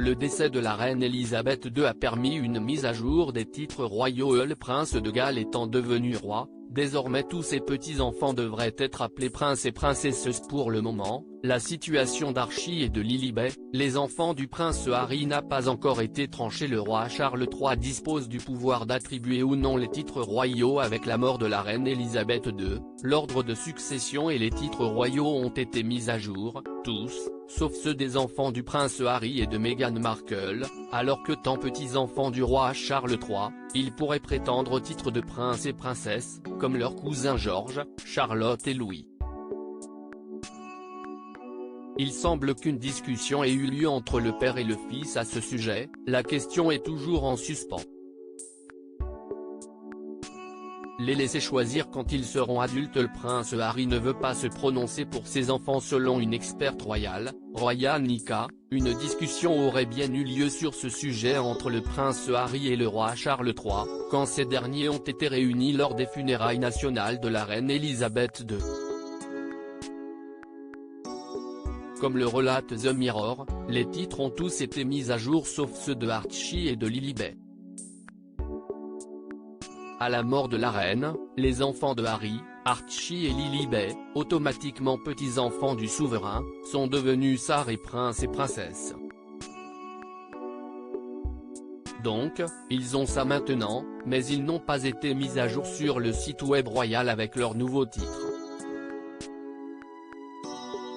Le décès de la reine Elisabeth II a permis une mise à jour des titres royaux. Le prince de Galles étant devenu roi, désormais tous ses petits-enfants devraient être appelés princes et princesses. Pour le moment, la situation d'Archie et de Lilibet, les enfants du prince Harry, n'a pas encore été tranchée. Le roi Charles III dispose du pouvoir d'attribuer ou non les titres royaux avec la mort de la reine Elisabeth II. L'ordre de succession et les titres royaux ont été mis à jour, tous, sauf ceux des enfants du prince Harry et de Meghan Markle, alors que tant petits-enfants du roi Charles III, ils pourraient prétendre au titre de prince et princesse, comme leurs cousins George, Charlotte et Louis. Il semble qu'une discussion ait eu lieu entre le père et le fils à ce sujet. La question est toujours en suspens. Les laisser choisir quand ils seront adultes. Le prince Harry ne veut pas se prononcer pour ses enfants selon une experte royale, Roya Nika. Une discussion aurait bien eu lieu sur ce sujet entre le prince Harry et le roi Charles III, quand ces derniers ont été réunis lors des funérailles nationales de la reine Elisabeth II. Comme le relate The Mirror, les titres ont tous été mis à jour sauf ceux de Archie et de Lilibet. À la mort de la reine, les enfants de Harry, Archie et Lilibet, automatiquement petits-enfants du souverain, sont devenus Sar et princes et princesses. Donc, ils ont ça maintenant, mais ils n'ont pas été mis à jour sur le site web royal avec leurs nouveaux titres.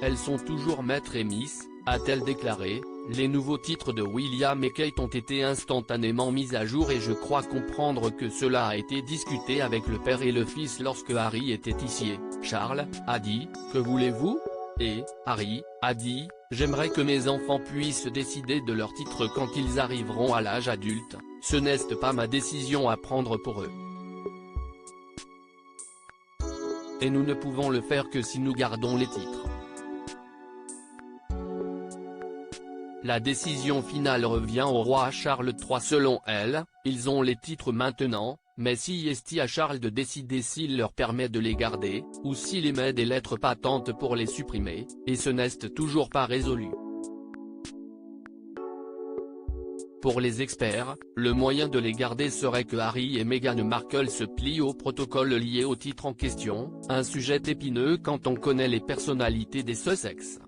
Elles sont toujours maître et miss, a-t-elle déclaré. Les nouveaux titres de William et Kate ont été instantanément mis à jour et je crois comprendre que cela a été discuté avec le père et le fils lorsque Harry était ici. Charles a dit « Que voulez-vous » et Harry a dit « J'aimerais que mes enfants puissent décider de leur titre quand ils arriveront à l'âge adulte, ce n'est pas ma décision à prendre pour eux. Et nous ne pouvons le faire que si nous gardons les titres. La décision finale revient au roi Charles III. Selon elle, ils ont les titres maintenant, mais si est à Charles de décider s'il leur permet de les garder, ou s'il émet des lettres patentes pour les supprimer, et ce n'est toujours pas résolu. Pour les experts, le moyen de les garder serait que Harry et Meghan Markle se plient au protocole lié au titre en question, un sujet épineux quand on connaît les personnalités des Sussex.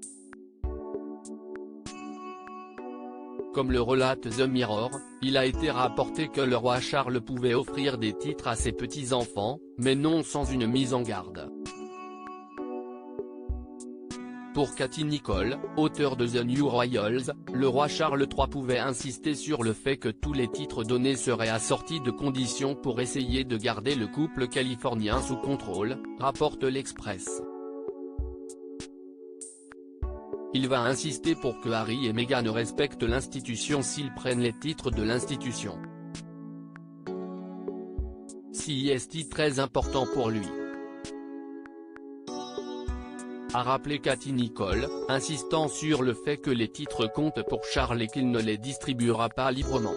Comme le relate The Mirror, il a été rapporté que le roi Charles pouvait offrir des titres à ses petits-enfants, mais non sans une mise en garde. Pour Katie Nicholl, auteur de The New Royals, le roi Charles III pouvait insister sur le fait que tous les titres donnés seraient assortis de conditions pour essayer de garder le couple californien sous contrôle, rapporte l'Express. Il va insister pour que Harry et Meghan respectent l'institution s'ils prennent les titres de l'institution. C'est très important pour lui, a rappelé Katie Nicholl, insistant sur le fait que les titres comptent pour Charles et qu'il ne les distribuera pas librement.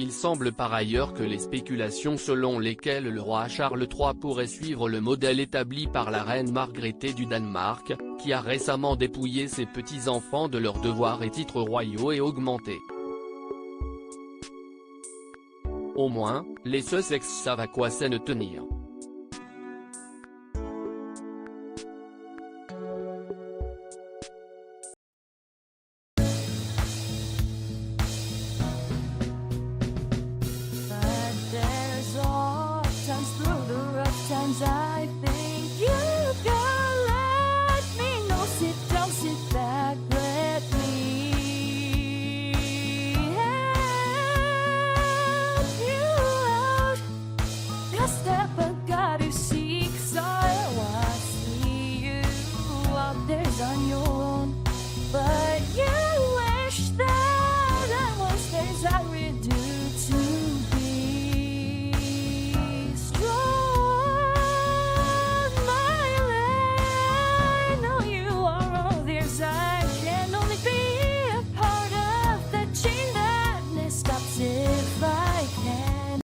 Il semble par ailleurs que les spéculations selon lesquelles le roi Charles III pourrait suivre le modèle établi par la reine Margrethe du Danemark, qui a récemment dépouillé ses petits-enfants de leurs devoirs et titres royaux aient augmenté. Au moins, les Sussex savent à quoi c'est ne tenir.